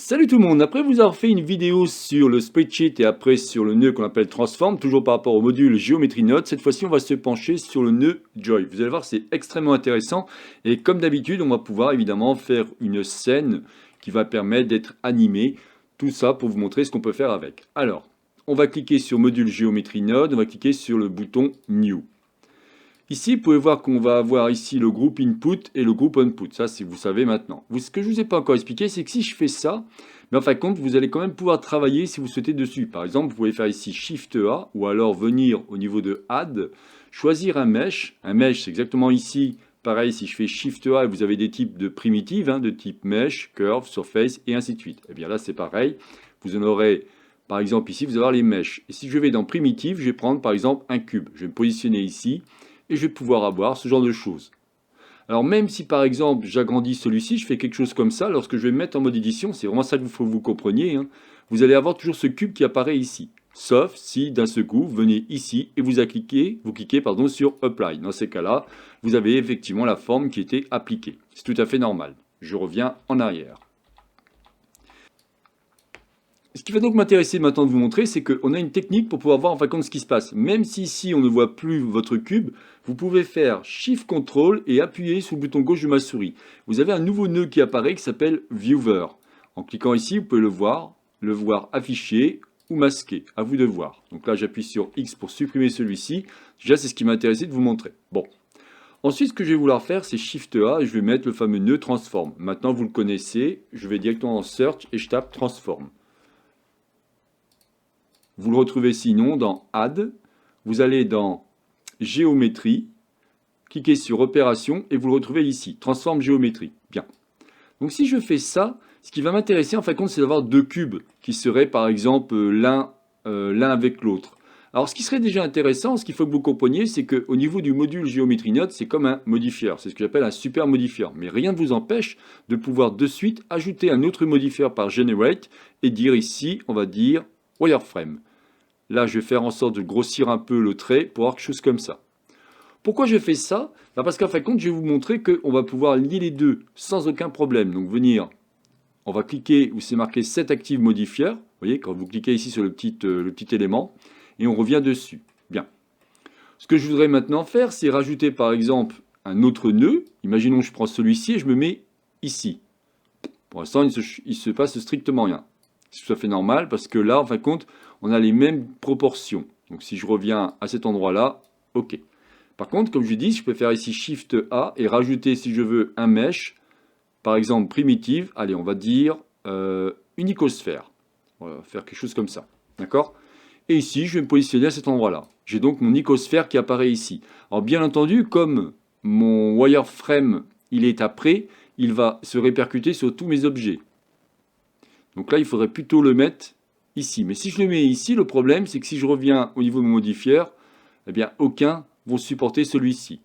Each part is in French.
Salut tout le monde, après vous avoir fait une vidéo sur le spreadsheet et après sur le nœud qu'on appelle transform, toujours par rapport au module Geometry Node, cette fois-ci on va se pencher sur le nœud Joy. Vous allez voir, c'est extrêmement intéressant et comme d'habitude on va pouvoir évidemment faire une scène qui va permettre d'être animée, tout ça pour vous montrer ce qu'on peut faire avec. Alors, on va cliquer sur module Geometry Node, on va cliquer sur le bouton New. Ici, vous pouvez voir qu'on va avoir ici le groupe input et le groupe output. Ça, si vous savez maintenant. Ce que je ne vous ai pas encore expliqué, c'est que si je fais ça, mais en fin de compte, vous allez quand même pouvoir travailler si vous souhaitez dessus. Par exemple, vous pouvez faire ici Shift A ou alors venir au niveau de Add, choisir un mesh. Un mesh, c'est exactement ici. Pareil, si je fais Shift A, vous avez des types de primitives, de type mesh, curve, surface et ainsi de suite. Et bien là, c'est pareil. Vous en aurez, par exemple, ici, vous allez avoir les meshes. Et si je vais dans primitive, je vais prendre par exemple un cube. Je vais me positionner ici. Et je vais pouvoir avoir ce genre de choses. Alors même si par exemple j'agrandis celui-ci, je fais quelque chose comme ça, lorsque je vais me mettre en mode édition, c'est vraiment ça qu'il faut que vous compreniez, vous allez avoir toujours ce cube qui apparaît ici. Sauf si d'un seul coup, vous venez ici et vous cliquez sur Apply. Dans ces cas-là, vous avez effectivement la forme qui était appliquée. C'est tout à fait normal. Je reviens en arrière. Ce qui va donc m'intéresser maintenant de vous montrer, c'est qu'on a une technique pour pouvoir voir en fin de compte ce qui se passe. Même si ici on ne voit plus votre cube, vous pouvez faire Shift Ctrl et appuyer sur le bouton gauche de ma souris. Vous avez un nouveau nœud qui apparaît qui s'appelle Viewer. En cliquant ici, vous pouvez le voir affiché ou masqué. À vous de voir. Donc là, j'appuie sur X pour supprimer celui-ci. Déjà, c'est ce qui m'intéressait de vous montrer. Bon. Ensuite, ce que je vais vouloir faire, c'est Shift A et je vais mettre le fameux nœud Transform. Maintenant, vous le connaissez. Je vais directement en Search et je tape Transform. Vous le retrouvez sinon dans Add, vous allez dans Géométrie, cliquez sur Opération et vous le retrouvez ici, Transforme Géométrie. Bien. Donc si je fais ça, ce qui va m'intéresser en fin de compte, c'est d'avoir deux cubes qui seraient par exemple l'un avec l'autre. Alors ce qui serait déjà intéressant, ce qu'il faut que vous compreniez, c'est qu'au niveau du module Geometry Node, c'est comme un modifieur, c'est ce que j'appelle un super modifieur. Mais rien ne vous empêche de pouvoir de suite ajouter un autre modifieur par Generate et dire ici, on va dire Wireframe. Là, je vais faire en sorte de grossir un peu le trait pour avoir quelque chose comme ça. Pourquoi je fais ça? Parce qu'en fin de compte, je vais vous montrer qu'on va pouvoir lier les deux sans aucun problème. Donc venir, on va cliquer où c'est marqué Set Active Modifier. Vous voyez, quand vous cliquez ici sur le petit élément, et on revient dessus. Bien. Ce que je voudrais maintenant faire, c'est rajouter par exemple un autre nœud. Imaginons que je prends celui-ci et je me mets ici. Pour l'instant, il ne se passe strictement rien. C'est tout à fait normal parce que là, en fin de compte, on a les mêmes proportions. Donc si je reviens à cet endroit-là, ok. Par contre, comme je dis, je peux faire ici Shift A et rajouter, si je veux, un mesh. Par exemple, primitive. Allez, on va dire une icosphère. On va faire quelque chose comme ça. D'accord? Et ici, je vais me positionner à cet endroit-là. J'ai donc mon icosphère qui apparaît ici. Alors bien entendu, comme mon wireframe, il est après, il va se répercuter sur tous mes objets. Donc là, il faudrait plutôt le mettre ici. Mais si je le mets ici, le problème, c'est que si je reviens au niveau de mon modifieur, eh bien, aucun vont supporter celui-ci.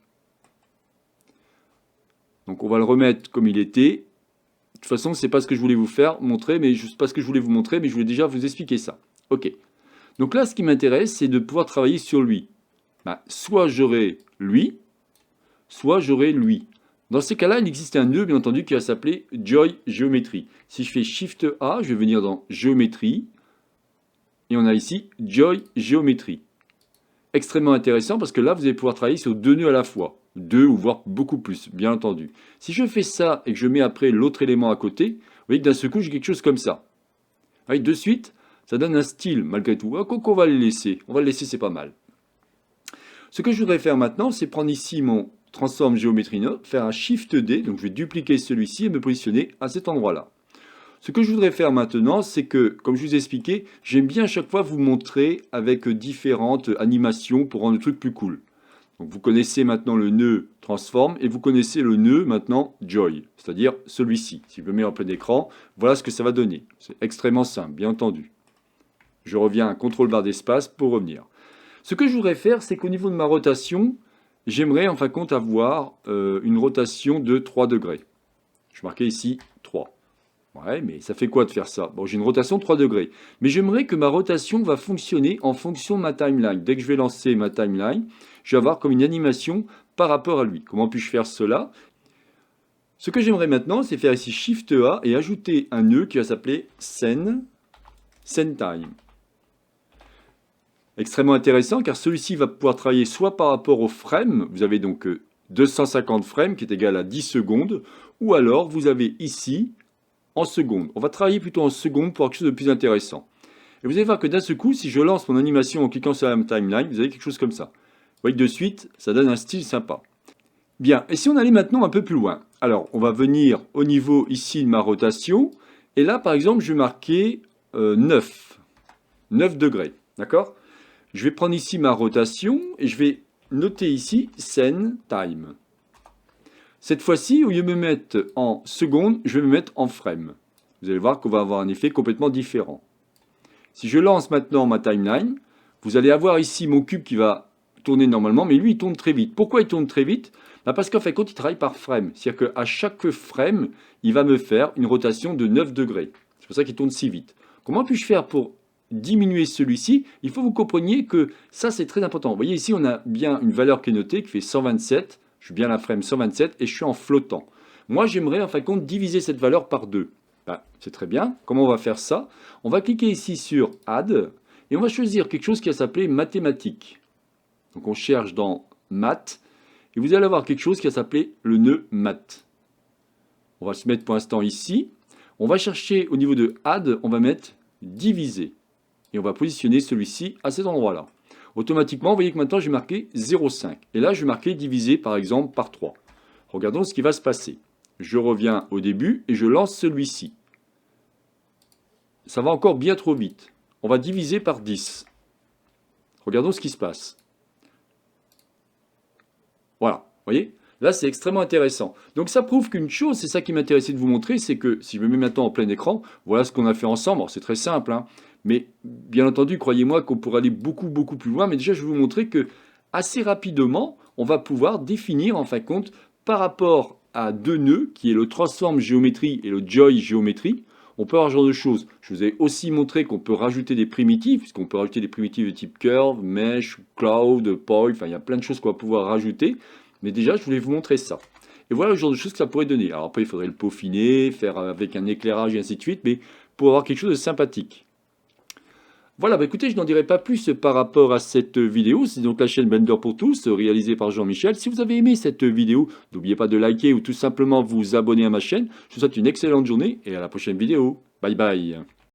Donc on va le remettre comme il était. De toute façon, ce n'est pas ce que je voulais vous montrer, mais je voulais déjà vous expliquer ça. Ok. Donc là, ce qui m'intéresse, c'est de pouvoir travailler sur lui. Soit j'aurai lui, soit j'aurai lui. Dans ces cas-là, il existe un nœud, bien entendu, qui va s'appeler Joy Geometry. Si je fais Shift A, je vais venir dans Géométrie. Et on a ici Joy Geometry. Extrêmement intéressant parce que là, vous allez pouvoir travailler sur deux nœuds à la fois. Deux ou voire beaucoup plus, bien entendu. Si je fais ça et que je mets après l'autre élément à côté, vous voyez que d'un seul coup, j'ai quelque chose comme ça. Vous voyez, de suite, ça donne un style malgré tout. On va le laisser. On va le laisser, c'est pas mal. Ce que je voudrais faire maintenant, c'est prendre ici mon Transform Geometry Node, faire un Shift D, donc je vais dupliquer celui-ci et me positionner à cet endroit-là. Ce que je voudrais faire maintenant, c'est que, comme je vous ai expliqué, j'aime bien à chaque fois vous montrer avec différentes animations pour rendre le truc plus cool. Donc vous connaissez maintenant le nœud Transform et vous connaissez le nœud maintenant Joy, c'est-à-dire celui-ci. Si je le mets en plein écran, voilà ce que ça va donner. C'est extrêmement simple, bien entendu. Je reviens à CTRL barre d'espace pour revenir. Ce que je voudrais faire, c'est qu'au niveau de ma rotation, j'aimerais en fin de compte avoir une rotation de 3 degrés. Je marquais ici 3. Ouais, mais ça fait quoi de faire ça? Bon, j'ai une rotation de 3 degrés. Mais j'aimerais que ma rotation va fonctionner en fonction de ma timeline. Dès que je vais lancer ma timeline, je vais avoir comme une animation par rapport à lui. Comment puis-je faire cela? Ce que j'aimerais maintenant, c'est faire ici Shift A et ajouter un nœud qui va s'appeler Send Time. Extrêmement intéressant car celui-ci va pouvoir travailler soit par rapport au frame, vous avez donc 250 frames qui est égal à 10 secondes, ou alors vous avez ici en secondes. On va travailler plutôt en secondes pour quelque chose de plus intéressant. Et vous allez voir que d'un seul coup, si je lance mon animation en cliquant sur la timeline, vous avez quelque chose comme ça. Vous voyez que de suite, ça donne un style sympa. Bien, et si on allait maintenant un peu plus loin? Alors, on va venir au niveau ici de ma rotation, et là, par exemple, je vais marquer 9 degrés, d'accord? Je vais prendre ici ma rotation, et je vais noter ici Send Time. Cette fois-ci, au lieu de me mettre en secondes, je vais me mettre en frame. Vous allez voir qu'on va avoir un effet complètement différent. Si je lance maintenant ma timeline, vous allez avoir ici mon cube qui va tourner normalement, mais lui, il tourne très vite. Pourquoi il tourne très vite? Parce qu'en fait, quand il travaille par frame, c'est-à-dire qu'à chaque frame, il va me faire une rotation de 9 degrés. C'est pour ça qu'il tourne si vite. Comment puis-je faire pour diminuer celui-ci? Il faut que vous compreniez que ça, c'est très important. Vous voyez ici, on a bien une valeur qui est notée, qui fait 127. Je suis bien à la frame 127 et je suis en flottant. Moi, j'aimerais en fin de compte diviser cette valeur par 2. C'est très bien. Comment on va faire ça? On va cliquer ici sur Add et on va choisir quelque chose qui va s'appeler mathématiques. Donc on cherche dans Math et vous allez avoir quelque chose qui va s'appeler le nœud Math. On va se mettre pour l'instant ici. On va chercher au niveau de Add, on va mettre diviser et on va positionner celui-ci à cet endroit-là. Automatiquement, vous voyez que maintenant j'ai marqué 0,5 et là je vais marquer divisé par exemple par 3. Regardons ce qui va se passer. Je reviens au début et je lance celui-ci. Ça va encore bien trop vite. On va diviser par 10. Regardons ce qui se passe. Voilà, vous voyez? Là, c'est extrêmement intéressant. Donc ça prouve qu'une chose, c'est ça qui m'intéressait de vous montrer, c'est que si je me mets maintenant en plein écran, voilà ce qu'on a fait ensemble. Alors, c'est très simple, hein, mais bien entendu, croyez-moi qu'on pourrait aller beaucoup, beaucoup plus loin. Mais déjà, je vais vous montrer que assez rapidement, on va pouvoir définir, en fin de compte, par rapport à deux nœuds, qui est le Transform Géométrie et le Joy Géométrie, on peut avoir ce genre de choses. Je vous ai aussi montré qu'on peut rajouter des primitives, puisqu'on peut rajouter des primitives de type Curve, Mesh, Cloud, Point, enfin il y a plein de choses qu'on va pouvoir rajouter. Mais déjà, je voulais vous montrer ça. Et voilà le genre de choses que ça pourrait donner. Alors après, il faudrait le peaufiner, faire avec un éclairage et ainsi de suite, mais pour avoir quelque chose de sympathique. Voilà, écoutez, je n'en dirai pas plus par rapport à cette vidéo. C'est donc la chaîne Blender pour tous, réalisée par Jean-Michel. Si vous avez aimé cette vidéo, n'oubliez pas de liker ou tout simplement vous abonner à ma chaîne. Je vous souhaite une excellente journée et à la prochaine vidéo. Bye bye.